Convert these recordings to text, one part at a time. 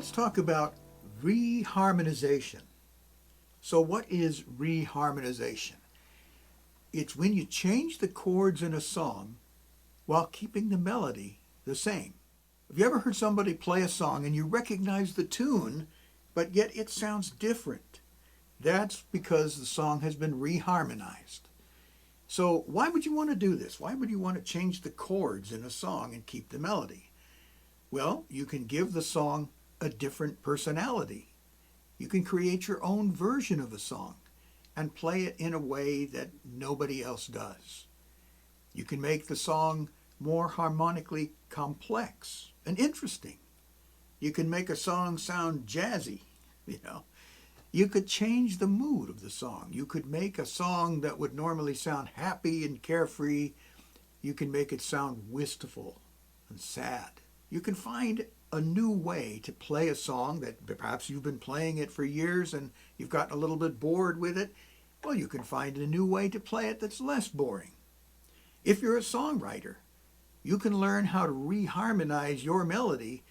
Let's talk about reharmonization. So what is reharmonization? It's when you change the chords in a song while keeping the melody the same. Have you ever heard somebody play a song and you recognize the tune, but yet it sounds different? That's because the song has been reharmonized. So why would you want to do this? Why would you want to change the chords in a song and keep the melody? Well, you can give the song a different personality. You can create your own version of a song and play it in a way that nobody else does. You can make the song more harmonically complex and interesting. You can make a song sound jazzy. You could change the mood of the song. You could make a song that would normally sound happy and carefree. You can make it sound wistful and sad. You can find a new way to play a song that perhaps you've been playing it for years and you've gotten a little bit bored with it. Well, you can find a new way to play it that's less boring. If you're a songwriter, you can learn how to reharmonize your melody,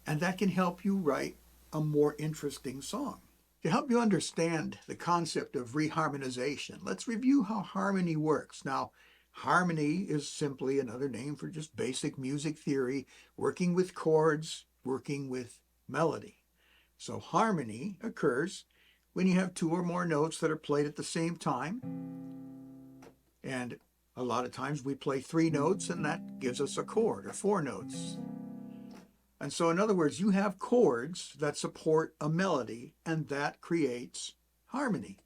and that can help you write a more interesting song. To help you understand the concept of reharmonization, let's review how harmony works. Now, harmony is simply another name for just basic music theory, working with chords, working with melody. So harmony occurs when you have two or more notes that are played at the same time. And a lot of times we play three notes and that gives us a chord, or four notes. And so in other words, you have chords that support a melody and that creates harmony.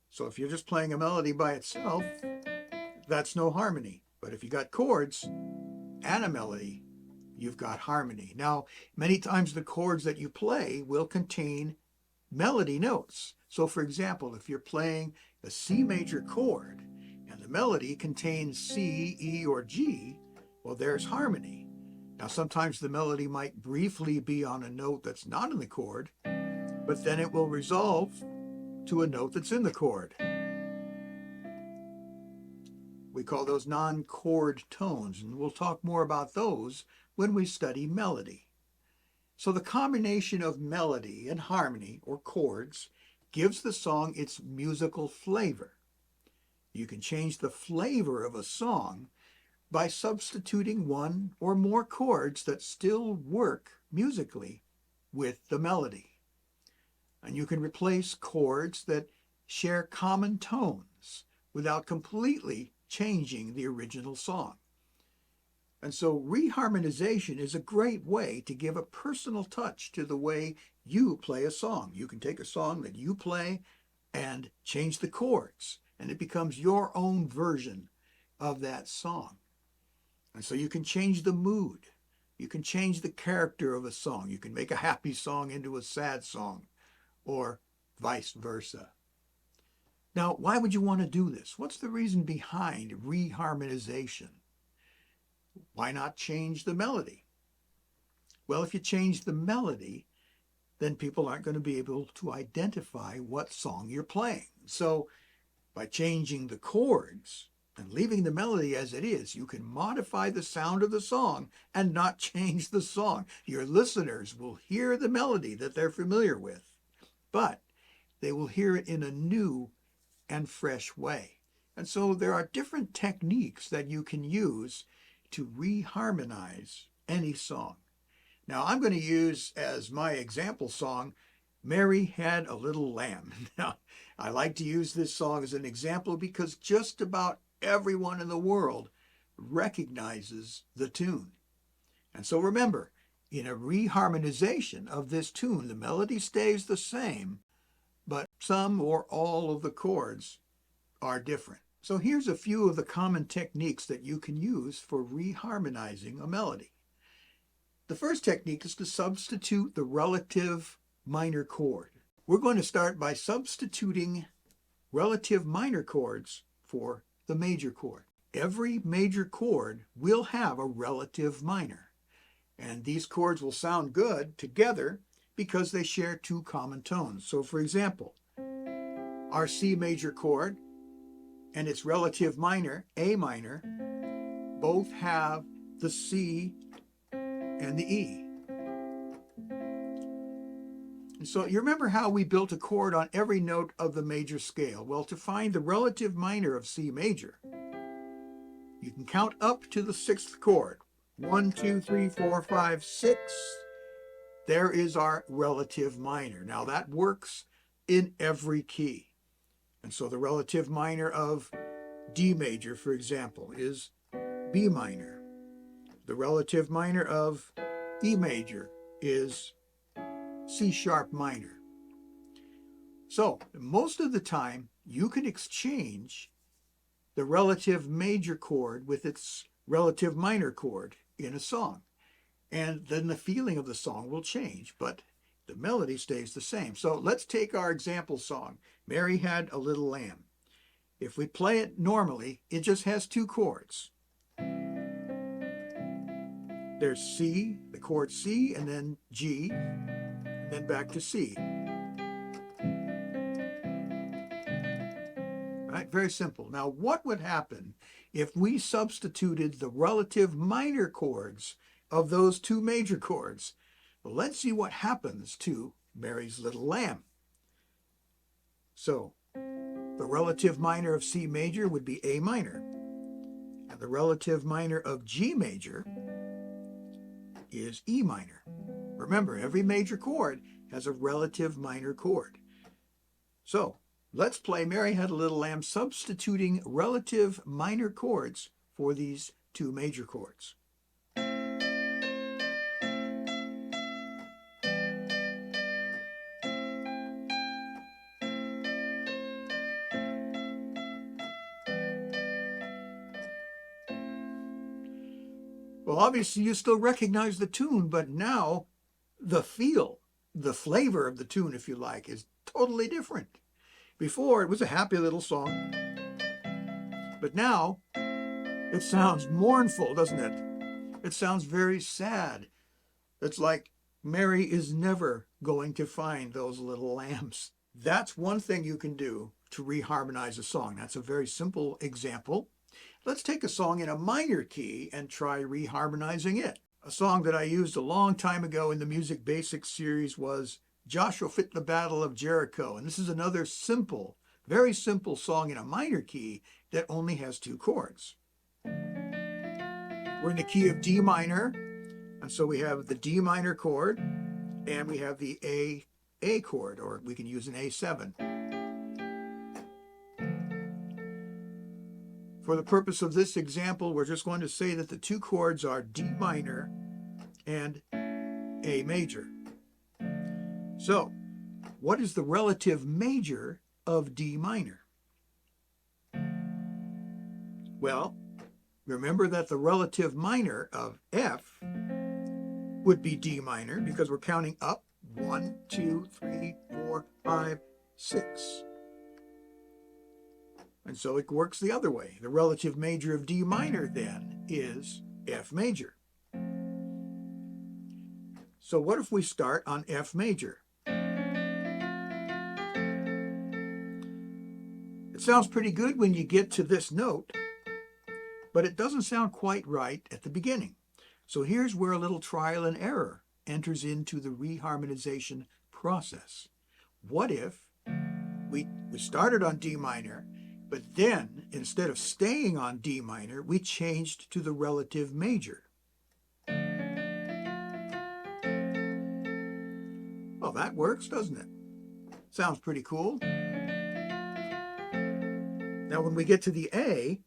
So if you're just playing a melody by itself, that's no harmony. But if you got chords and a melody, you've got harmony. Now, many times the chords that you play will contain melody notes. So for example, if you're playing a C major chord and the melody contains C, E, or G, well, there's harmony. Now, sometimes the melody might briefly be on a note that's not in the chord, but then it will resolve to a note that's in the chord. We call those non-chord tones, and we'll talk more about those when we study melody. So the combination of melody and harmony, or chords, gives the song its musical flavor. You can change the flavor of a song by substituting one or more chords that still work musically with the melody. And you can replace chords that share common tones without completely changing the original song. And so reharmonization is a great way to give a personal touch to the way you play a song. You can take a song that you play and change the chords, and it becomes your own version of that song. And so you can change the mood. You can change the character of a song. You can make a happy song into a sad song, or vice versa. Now, why would you want to do this? What's the reason behind reharmonization? Why not change the melody? Well, if you change the melody, then people aren't going to be able to identify what song you're playing. So by changing the chords and leaving the melody as it is, you can modify the sound of the song and not change the song. Your listeners will hear the melody that they're familiar with, but they will hear it in a new and fresh way. And so there are different techniques that you can use to reharmonize any song. Now, I'm going to use as my example song, Mary Had a Little Lamb. Now, I like to use this song as an example because just about everyone in the world recognizes the tune. And so remember, in a reharmonization of this tune, the melody stays the same, but some or all of the chords are different. So here's a few of the common techniques that you can use for reharmonizing a melody. The first technique is to substitute the relative minor chord. We're going to start by substituting relative minor chords for the major chord. Every major chord will have a relative minor, and these chords will sound good together because they share two common tones. So for example, our C major chord and its relative minor, A minor, both have the C and the E. So you remember how we built a chord on every note of the major scale? Well, to find the relative minor of C major, you can count up to the sixth chord. 1, 2, 3, 4, 5, 6. There is our relative minor. Now that works in every key. And so the relative minor of D major, for example, is B minor. The relative minor of E major is C sharp minor. So most of the time, you can exchange the relative major chord with its relative minor chord in a song. And then the feeling of the song will change, but the melody stays the same. So let's take our example song, Mary Had a Little Lamb. If we play it normally, it just has two chords. There's C, the chord C, and then G, and then back to C. Right? Very simple. Now, what would happen if we substituted the relative minor chords of those two major chords? Well, let's see what happens to Mary's Little Lamb. So, the relative minor of C major would be A minor, and the relative minor of G major is E minor. Remember, every major chord has a relative minor chord. So, let's play Mary Had a Little Lamb, substituting relative minor chords for these two major chords. Well, obviously you still recognize the tune, but now the feel, the flavor of the tune, if you like, is totally different. Before, it was a happy little song, but now it sounds mournful, doesn't it? It sounds very sad. It's like Mary is never going to find those little lambs. That's one thing you can do to reharmonize a song. That's a very simple example. Let's take a song in a minor key and try reharmonizing it. A song that I used a long time ago in the Music Basics series was Joshua Fit the Battle of Jericho. And this is another simple, very simple song in a minor key that only has two chords. We're in the key of D minor, and so we have the D minor chord, and we have the A chord, or we can use an A7. For the purpose of this example, we're just going to say that the two chords are D minor and A major. So, what is the relative major of D minor? Well, remember that the relative minor of F would be D minor because we're counting up 1, 2, 3, 4, 5, 6. And so it works the other way. The relative major of D minor then is F major. So what if we start on F major? It sounds pretty good when you get to this note, but it doesn't sound quite right at the beginning. So here's where a little trial and error enters into the reharmonization process. What if we started on D minor, but then, instead of staying on D minor, we changed to the relative major? Well, that works, doesn't it? Sounds pretty cool. Now, when we get to the A,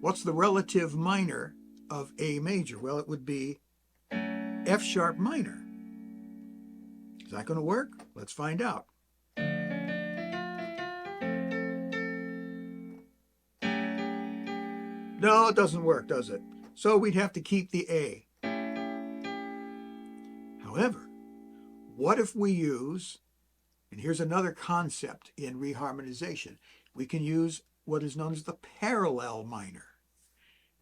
what's the relative minor of A major? Well, it would be F sharp minor. Is that going to work? Let's find out. No, it doesn't work, does it? So we'd have to keep the A. However, what if we use, and here's another concept in reharmonization, we can use what is known as the parallel minor.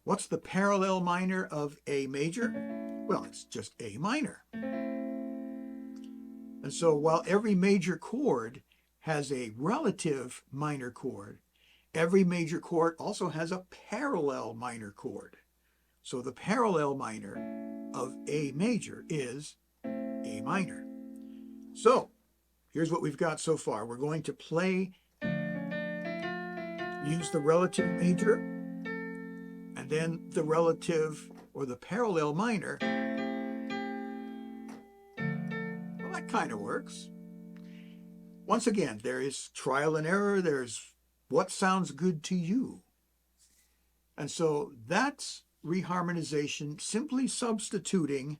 What's the parallel minor of A major? Well, it's just A minor. And so while every major chord has a relative minor chord, every major chord also has a parallel minor chord. So the parallel minor of A major is A minor. So here's what we've got so far. We're going to use the relative major and then the relative or the parallel minor. Well, that kind of works. Once again, there is trial and error. There's what sounds good to you. And so that's reharmonization, simply substituting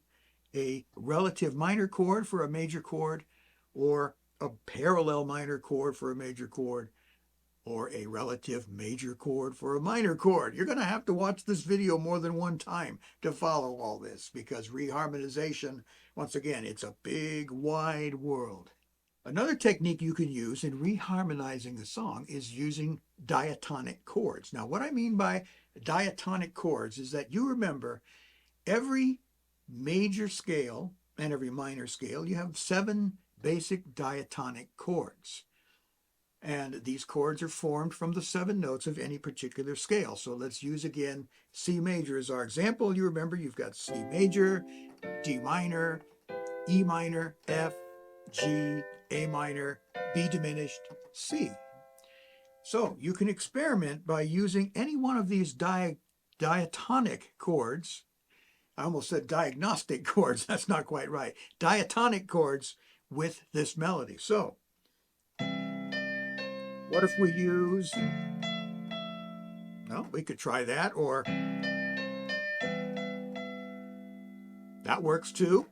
a relative minor chord for a major chord, or a parallel minor chord for a major chord, or a relative major chord for a minor chord. You're going to have to watch this video more than one time to follow all this, because reharmonization, once again, it's a big, wide world. Another technique you can use in reharmonizing the song is using diatonic chords. Now, what I mean by diatonic chords is that you remember every major scale and every minor scale, you have 7 basic diatonic chords. And these chords are formed from the 7 notes of any particular scale. So let's use again C major as our example. You remember you've got C major, D minor, E minor, F, G, A minor, B diminished, C. So you can experiment by using any one of these diatonic chords. I almost said diagnostic chords. That's not quite right. Diatonic chords with this melody. So what if we use, well, we could try that, or that works too.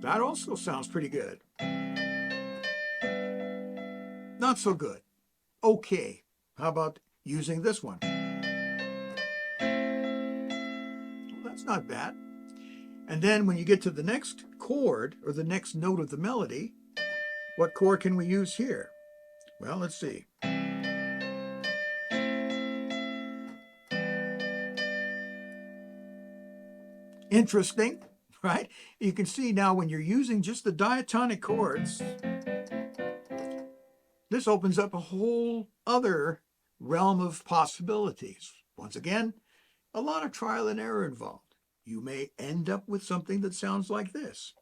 That also sounds pretty good. Not so good. Okay, how about using this one? Well, that's not bad. And then when you get to the next chord, or the next note of the melody, what chord can we use here? Well, let's see. Interesting, right? You can see now when you're using just the diatonic chords, this opens up a whole other realm of possibilities. Once again, a lot of trial and error involved. You may end up with something that sounds like this.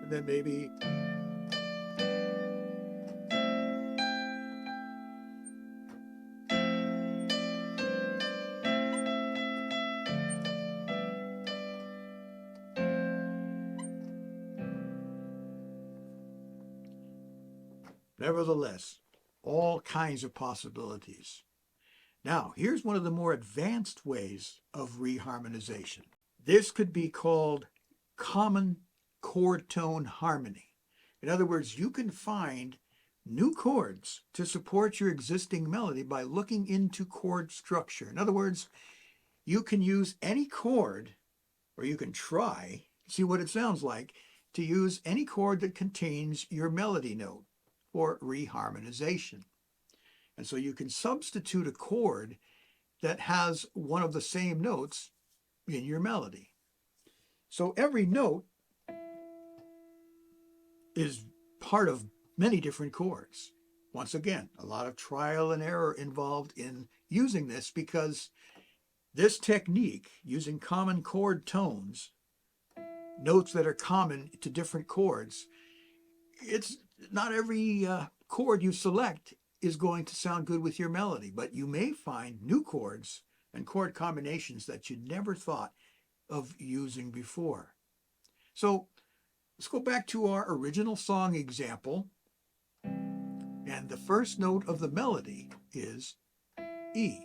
And then maybe nevertheless, all kinds of possibilities. Now, here's one of the more advanced ways of reharmonization. This could be called common chord tone harmony. In other words, you can find new chords to support your existing melody by looking into chord structure. In other words, you can use any chord, or you can try, see what it sounds like, to use any chord that contains your melody note for reharmonization. And so you can substitute a chord that has one of the same notes in your melody. So every note is part of many different chords. Once again, a lot of trial and error involved in using this, because this technique, using common chord tones, notes that are common to different chords, it's not every chord you select is going to sound good with your melody, but you may find new chords and chord combinations that you never thought of using before. So let's go back to our original song example. And the first note of the melody is E.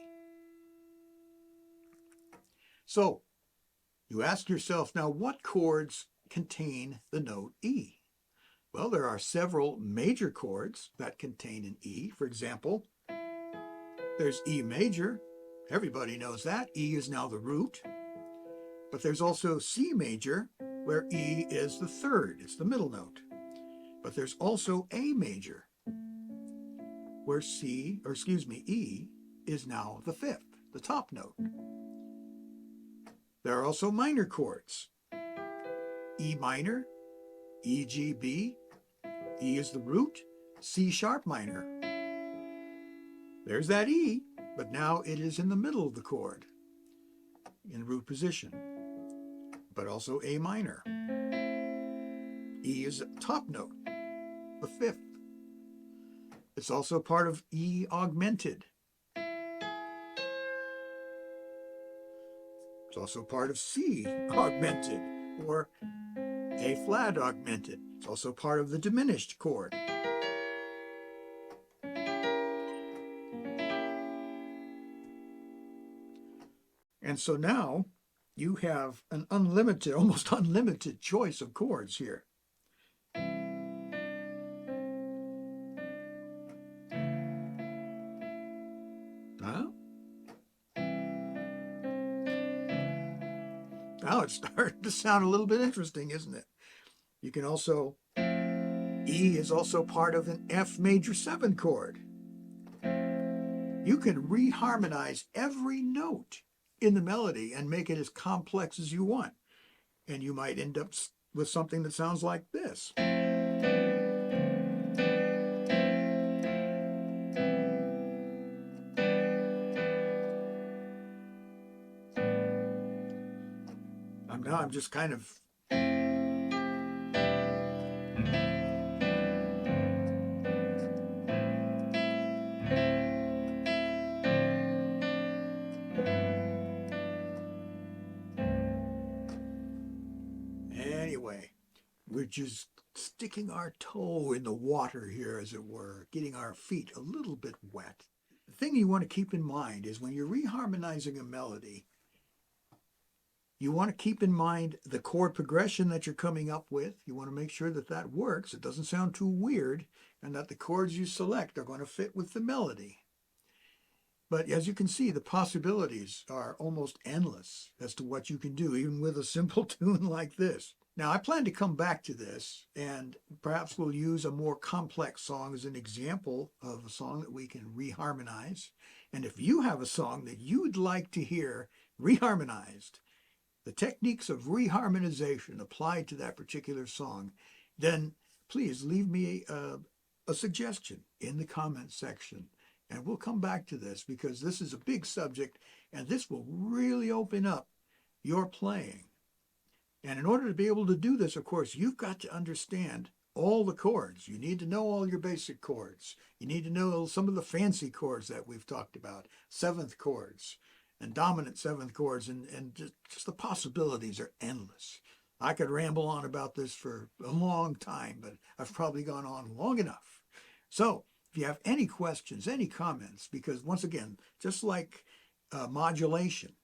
So you ask yourself, now what chords contain the note E? Well, there are several major chords that contain an E. For example, there's E major. Everybody knows that. E is now the root. But there's also C major, where E is the third. It's the middle note. But there's also A major, where E is now the fifth, the top note. There are also minor chords. E minor, E, G, B. E is the root, C sharp minor. There's that E, but now it is in the middle of the chord, in root position. but also A minor. E is a top note, the fifth. It's also part of E augmented. It's also part of C augmented, or A flat augmented. It's also part of the diminished chord. And so now you have an unlimited, almost unlimited choice of chords here. Huh? Now it's starting to sound a little bit interesting, isn't it? You can also, E is also part of an F major 7 chord. You can reharmonize every note in the melody and make it as complex as you want. And you might end up with something that sounds like this. I'm just kind of anyway, we're just sticking our toe in the water here, as it were, getting our feet a little bit wet. The thing you want to keep in mind is when you're reharmonizing a melody, you want to keep in mind the chord progression that you're coming up with. You want to make sure that that works, it doesn't sound too weird, and that the chords you select are going to fit with the melody. But as you can see, the possibilities are almost endless as to what you can do, even with a simple tune like this. Now, I plan to come back to this, and perhaps we'll use a more complex song as an example of a song that we can reharmonize. And if you have a song that you'd like to hear reharmonized, the techniques of reharmonization applied to that particular song, then please leave me a suggestion in the comment section. And we'll come back to this because this is a big subject and this will really open up your playing. And in order to be able to do this, of course, you've got to understand all the chords. You need to know all your basic chords. You need to know some of the fancy chords that we've talked about, seventh chords and dominant seventh chords, and just the possibilities are endless. I could ramble on about this for a long time, but I've probably gone on long enough. So if you have any questions, any comments, because once again, just like modulation,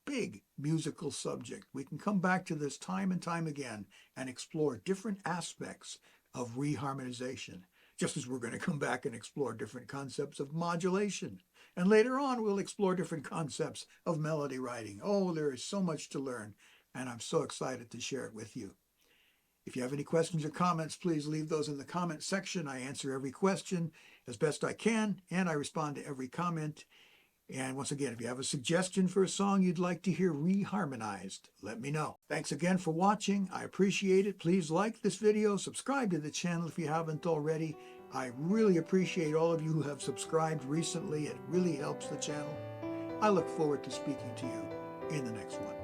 big musical subject, we can come back to this time and time again and explore different aspects of reharmonization, just as we're going to come back and explore different concepts of modulation. And later on, we'll explore different concepts of melody writing. Oh, there is so much to learn, and I'm so excited to share it with you. If you have any questions or comments, please leave those in the comment section. I answer every question as best I can, and I respond to every comment. And once again, if you have a suggestion for a song you'd like to hear reharmonized, let me know. Thanks again for watching. I appreciate it. Please like this video, subscribe to the channel if you haven't already. I really appreciate all of you who have subscribed recently. It really helps the channel. I look forward to speaking to you in the next one.